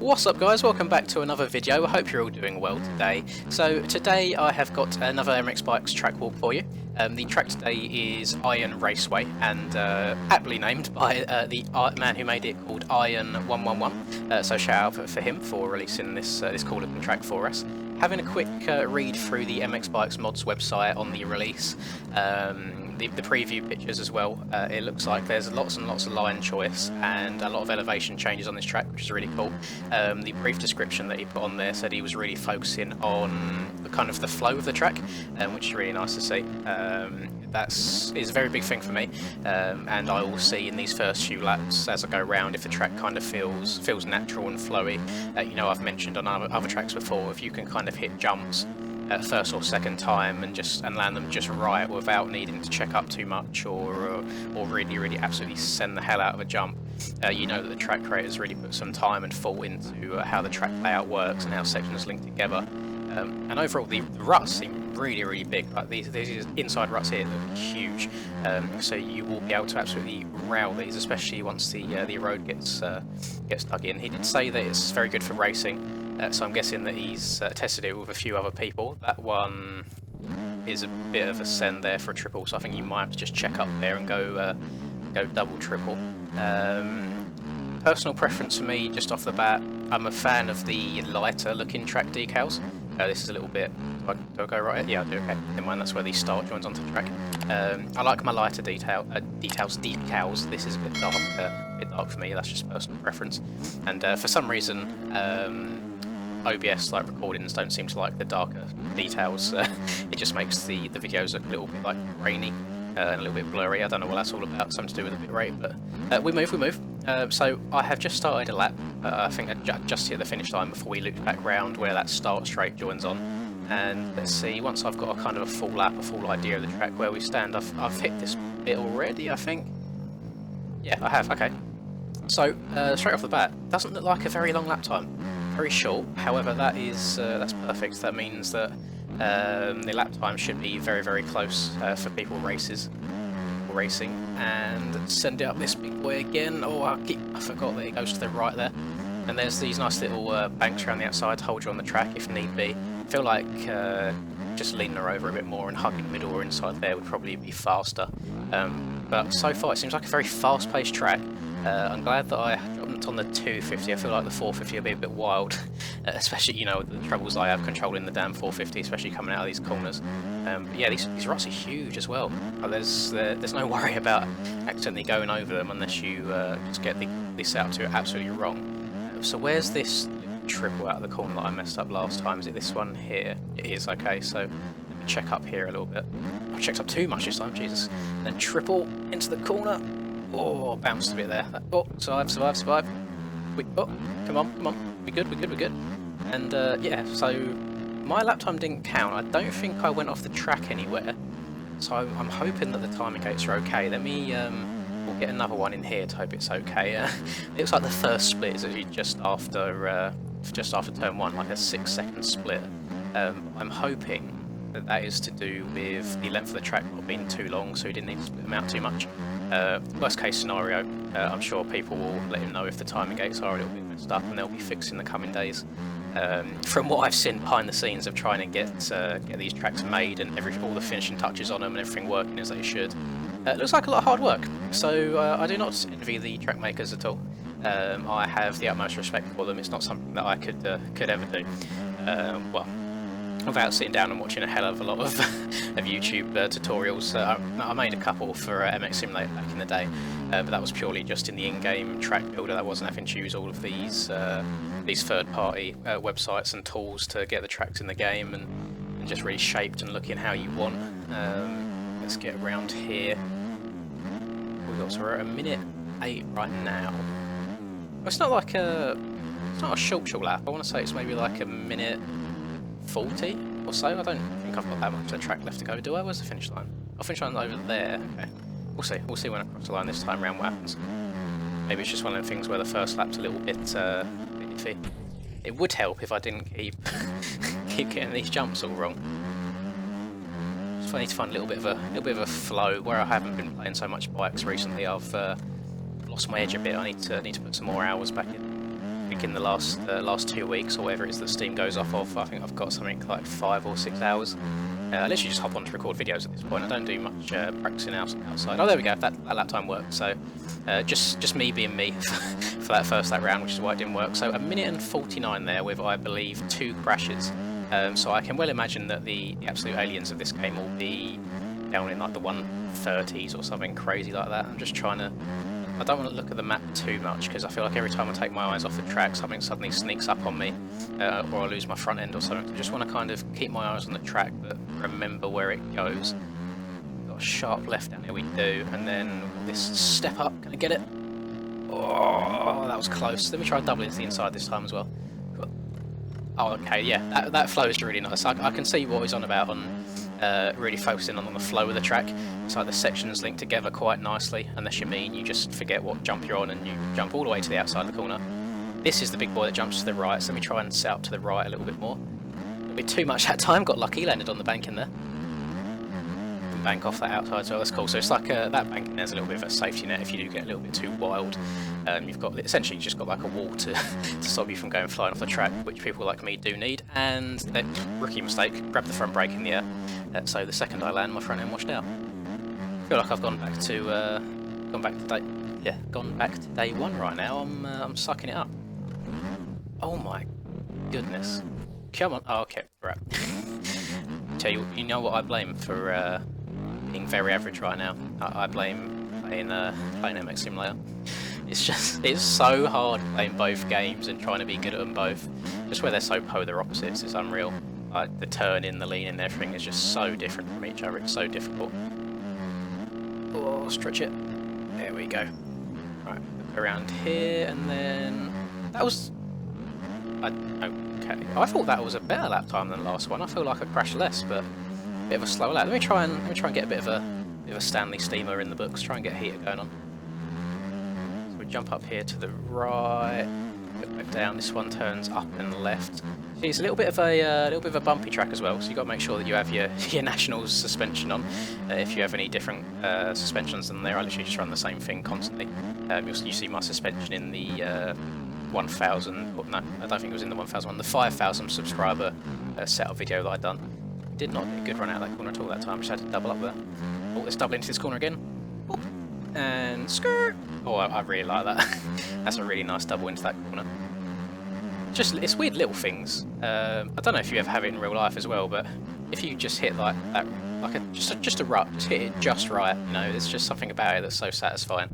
What's up guys, welcome back to another video. I hope you're all doing well today. So today I have got another MX Bikes track walk for you. The track today is Iron Raceway, and aptly named by the man who made it, called Iron 111. So shout out for him for releasing this cool looking track for us. Having a quick read through the MX Bikes mods website on the release, the preview pictures as well, it looks like there's lots and lots of line choice and a lot of elevation changes on this track, which is really cool. The brief description that he put on there said he was really focusing on the flow of the track, which is really nice to see. That is a very big thing for me, and I will see in these first few laps as I go round if the track kind of feels natural and flowy. You know, I've mentioned on other tracks before, if you can kind of hit jumps first or second time and land them just right without needing to check up too much or really absolutely send the hell out of a jump, you know that the track creators really put some time and thought into how the track layout works and how sections link together. And overall the ruts seem really big. Like these inside ruts here look huge, so you will be able to absolutely rail these, especially once the road gets dug in. He did say that it's very good for racing. So I'm guessing that he's tested it with a few other people. That one is a bit of a send there for a triple, so I think you might have to just check up there and go double triple. Personal preference for me, just off the bat, I'm a fan of the lighter looking track decals. This is a little bit, do I go right? Yeah, I do, okay. Never mind, that's where the start joins onto the track. I like my lighter decals. This is a bit dark for me, that's just personal preference. And for some reason, OBS recordings don't seem to like the darker details. It just makes the videos look a little bit grainy and a little bit blurry. I don't know what that's all about, something to do with the bitrate, but we move. So I have just started a lap. I think I just hit the finish line before we loop back round where that start straight joins on. And let's see, once I've got a full lap, a full idea of the track where we stand, I've hit this bit already, I think. Yeah, I have, okay. So straight off the bat, doesn't look like a very long lap time. Very short, however that's perfect. That means that the lap time should be very close for people racing. And send it up this big boy again. Oh, I forgot that it goes to the right there. And there's these nice little banks around the outside to hold you on the track if need be. I feel like just leaning her over a bit more and hugging the middle or inside there would probably be faster. But so far it seems like a very fast-paced track. I'm glad that I jumped on the 250. I feel like the 450 will be a bit wild, especially, you know, the troubles I have controlling the damn 450, especially coming out of these corners. But yeah, these ruts are huge as well. There's no worry about accidentally going over them unless you just get the setup to it absolutely wrong. So where's this triple out of the corner that I messed up last time? Is it this one here? It is, okay, so let me check up here a little bit. I checked up too much this time, Jesus. Then triple into the corner. Oh, bounced a bit there. Oh, survive. Oh, come on. We're good. And yeah, so my lap time didn't count. I don't think I went off the track anywhere. So I'm hoping that the timing gates are okay. Let me we'll get another one in here to hope it's okay. It looks like the first split is actually just after turn 1, like a 6-second split. I'm hoping that is to do with the length of the track not being too long, so we didn't need to split them out too much. Worst case scenario, I'm sure people will let him know if the timing gates are a little bit messed up, and they'll be fixed in the coming days. From what I've seen behind the scenes of trying to get these tracks made and all the finishing touches on them and everything working as they should, it looks like a lot of hard work. So I do not envy the track makers at all. I have the utmost respect for them. It's not something that I could ever do. Well, without sitting down and watching a hell of a lot of YouTube tutorials. I made a couple for MX Simulator back in the day, but that was purely just in the in-game track builder. That wasn't having to use all of these third-party websites and tools to get the tracks in the game and just really shaped and looking how you want. Let's get around here. So we're at a minute 8 right now. It's not like it's not a short lap. I want to say it's maybe like a minute 40 or so. I don't think I've got that much of the track left to go, do I? Where's the finish line? Oh, finish line's over there. Okay. We'll see when I cross the line this time around what happens. Maybe it's just one of the things where the first lap's a little bit iffy. It would help if I didn't keep getting these jumps all wrong. So I need to find a little bit of a flow. Where I haven't been playing so much bikes recently, I've lost my edge a bit. I need to put some more hours back in. think in the last 2 weeks or whatever it is that Steam goes off of, I think I've got something like 5 or 6 hours. I literally just hop on to record videos at this point. I don't do much practicing outside. Oh, there we go. That lap time worked. So just me being me for that first lap round, which is why it didn't work. So 1 minute and 49 there with, I believe, 2 crashes. So I can well imagine that the absolute aliens of this game will be down in like the 130s or something crazy like that. I'm just trying to... I don't want to look at the map too much because I feel like every time I take my eyes off the track, something suddenly sneaks up on me, or I lose my front end or something. I just want to kind of keep my eyes on the track, but remember where it goes. Got a sharp left down here, we do, and then this step up. Can I get it? Oh, that was close. Let me try and double into the inside this time as well. Oh, okay, yeah, that flow is really nice. I can see what he's on about on really focusing on the flow of the track. It's like the sections link together quite nicely, unless you mean you just forget what jump you're on and you jump all the way to the outside of the corner. This is the big boy that jumps to the right, so let me try and set up to the right a little bit more. A bit too much that time, got lucky, landed on the bank in there. Bank off that outside, so that's cool. So it's like that bank in there's a little bit of a safety net if you do get a little bit too wild. You've got essentially just got like a wall to stop you from going flying off the track, which people like me do need. And rookie mistake, grab the front brake in the air. So the second I land, my front end washed out. I feel like I've gone back to day one right now. I'm sucking it up. Oh my goodness! Come on. Oh, okay, right. Tell you, you know what I blame for being very average right now? I blame playing MX Simulator. It's so hard playing both games and trying to be good at them both. Just where they're so polar opposites, it's unreal. Like the turning, the leaning, everything is just so different from each other. It's so difficult. Oh, stretch it. There we go. Right, around here, and then that was. Okay, I thought that was a better lap time than the last one. I feel like I crashed less, but a bit of a slower lap. Let me try and get a bit of a Stanley steamer in the books. Try and get a heater going on. So we jump up here to the right, look back down. This one turns up and left. See, it's a little bit of a bumpy track as well. So you got to make sure that you have your Nationals suspension on. If you have any different suspensions than there, I literally just run the same thing constantly. You see my suspension in the 1,000, no, I don't think it was in the 1,000 one, the 5,000 subscriber setup video that I'd done. Did not get a good run out of that corner at all that time, just had to double up there. Oh, let's double into this corner again. Oh, and skirt! Oh, I really like that. That's a really nice double into that corner. Just, it's weird little things. I don't know if you ever have it in real life as well, but if you just hit like that, like just a rut, just hit it just right, you know, there's just something about it that's so satisfying.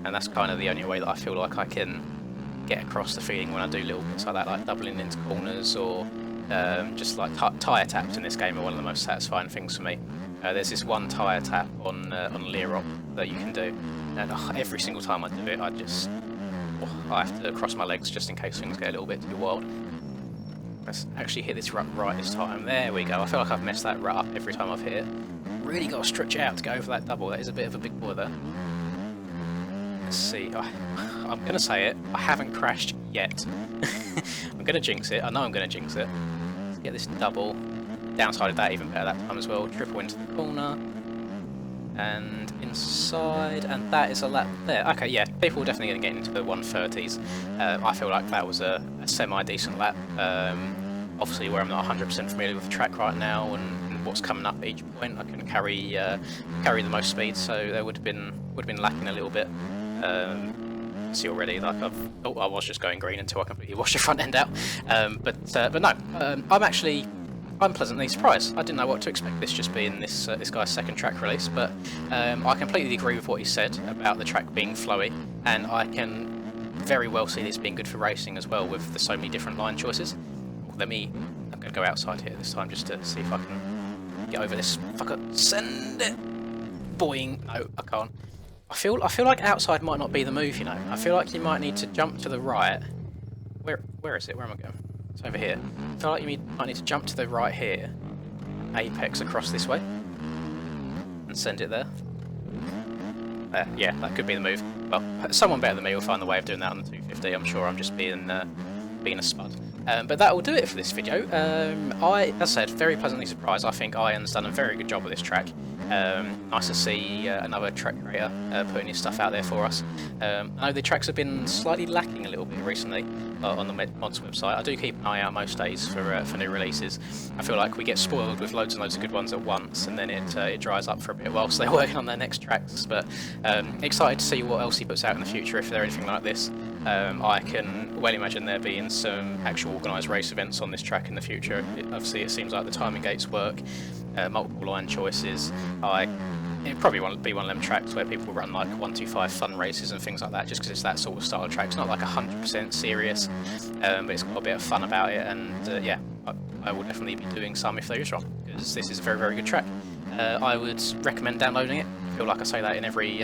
And that's kind of the only way that I feel like I can get across the feeling when I do little bits like that, like doubling into corners or just like tyre taps in this game are one of the most satisfying things for me. There's this one tyre tap on Learop that you can do, and every single time I do it, I have to cross my legs just in case things get a little bit too wild. Let's actually hit this rut right this time. There we go. I feel like I've messed that rut up every time I've hit it. Really got to stretch out to go for that double. That is a bit of a big boy there. Let's see. I'm going to say it. I haven't crashed yet. I'm going to jinx it. I know I'm going to jinx it. Let's get this double. Downside of that even better that time as well. Triple into the corner. And inside. And that is a lap there. Okay, yeah. People are definitely going to get into the 130s. I feel like that was a semi-decent lap. Obviously, where I'm not 100% familiar with the track right now and what's coming up at each point, I couldn't carry the most speed, so there would have been lacking a little bit. See already, like I was just going green until I completely washed the front end out. But no, I'm pleasantly surprised. I didn't know what to expect, this just being this guy's second track release, but I completely agree with what he said about the track being flowy, and I can very well see this being good for racing as well with so many different line choices. I'm going to go outside here this time just to see if I can get over this fucker. Send it! Boing! No, I can't. I feel like outside might not be the move, you know. I feel like you might need to jump to the right. Where is it? Where am I going? It's over here. I feel like you might need to jump to the right here, apex across this way, and send it there. Yeah, that could be the move. Well, someone better than me will find the way of doing that on the 250. I'm sure I'm just being a spud. But that will do it for this video. As I said, very pleasantly surprised. I think Iron's done a very good job with this track. Nice to see another track creator putting his stuff out there for us. I know the tracks have been slightly lacking a little bit recently on the mods website. I do keep an eye out most days for new releases. I feel like we get spoiled with loads and loads of good ones at once, and then it dries up for a bit whilst they're working on their next tracks. But excited to see what else he puts out in the future, if they're anything like this. I can well imagine there being some actual organised race events on this track in the future. Obviously, it seems like the timing gates work, multiple line choices. It probably won't be one of them tracks where people run like 125 fun races and things like that, just because it's that sort of style of track. It's not like 100% serious, but it's got a bit of fun about it. And yeah, I will definitely be doing some if there is one, because this is a very, very good track. I would recommend downloading it. I feel like I say that in every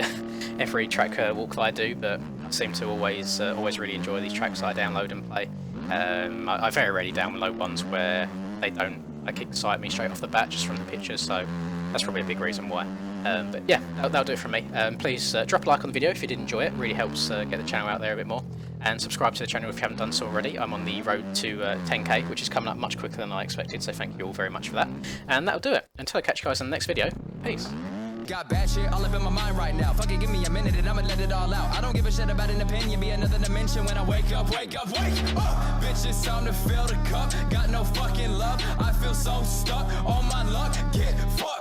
every track walk that I do, but I seem to always really enjoy these tracks that I download and play. I very rarely download ones where they don't excite me straight off the bat just from the pictures, so that's probably a big reason why. But yeah, that'll do it from me. Please drop a like on the video if you did enjoy it. It really helps get the channel out there a bit more. And subscribe to the channel if you haven't done so already. I'm on the road to 10k, which is coming up much quicker than I expected, so thank you all very much for that. And that'll do it. Until I catch you guys in the next video, peace. Got bad shit all up in my mind right now. Fuck it, give me a minute and I'ma let it all out. I don't give a shit about an opinion, be another dimension when I wake up. Bitch, it's time to fill the cup. Got no fucking love, I feel so stuck on my luck. Get fucked.